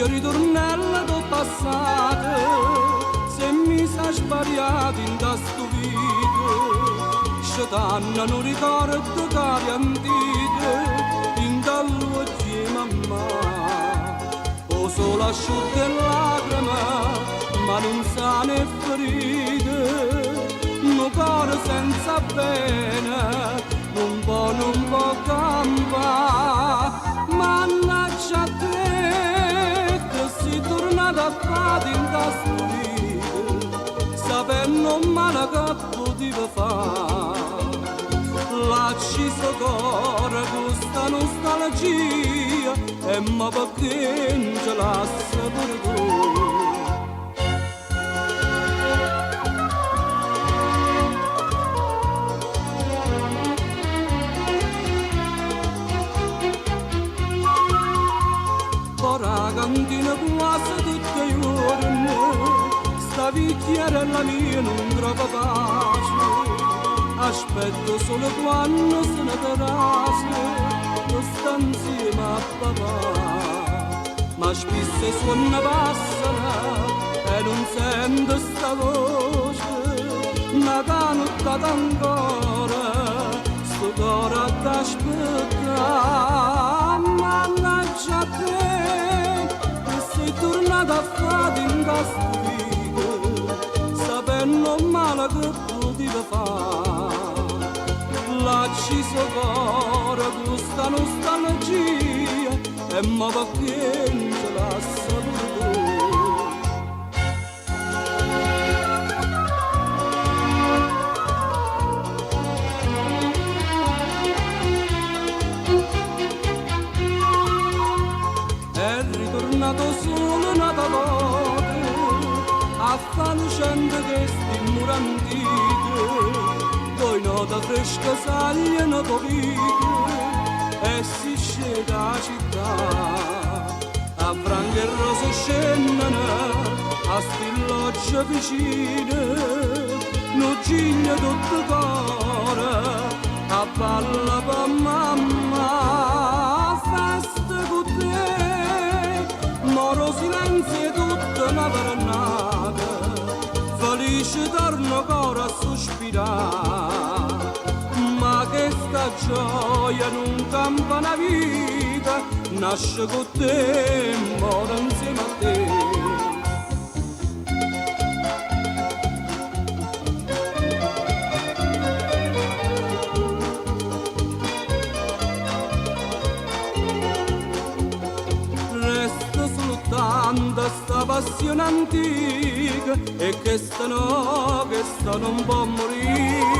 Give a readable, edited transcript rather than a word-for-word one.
ritornello del passato, se mi sa sbagliato in da sto vita, scetanna non ricordo cari antiche, in da luce mamma, o solo asciutte lacrime, ma non sa ne ferite, un cuore senza bene, non può campare, mannaggia a te, che si tornata a fare in sto vita, sapendo male che poteva fare, lasci sto cuore questa nostalgia, e ma perché non ce lascia per tu? Ora cantina quasi tutte i giorni, sta vecchiera la mia non trova pace, aspetto solo quando se ne terrase, lo sta insieme a papà, ma spesso suona passano e non sento sta voce, una canottata ancora, sto cuore t'aspetta, mannaggia a te, tornata a fare in sto vita, sapendo male che poteva fare, lasci sto cuore questa nostalgia, e ma perché non ce lascia per tu? Tornato solo nata volta a fa lucente che sti mura antiche, poi nota fresca sagliano povite e si scende a città, a franche e rose scendono a sti logge vicine, non giglia tutto cuore a balla per mamma, festa con te, moro silenzio tutta una giornata, felice torno ancora a sospirare, ma che sta gioia non campa una vita, nasce con te e muore insieme a te. Tanta sta passione antica e che sta non può morire.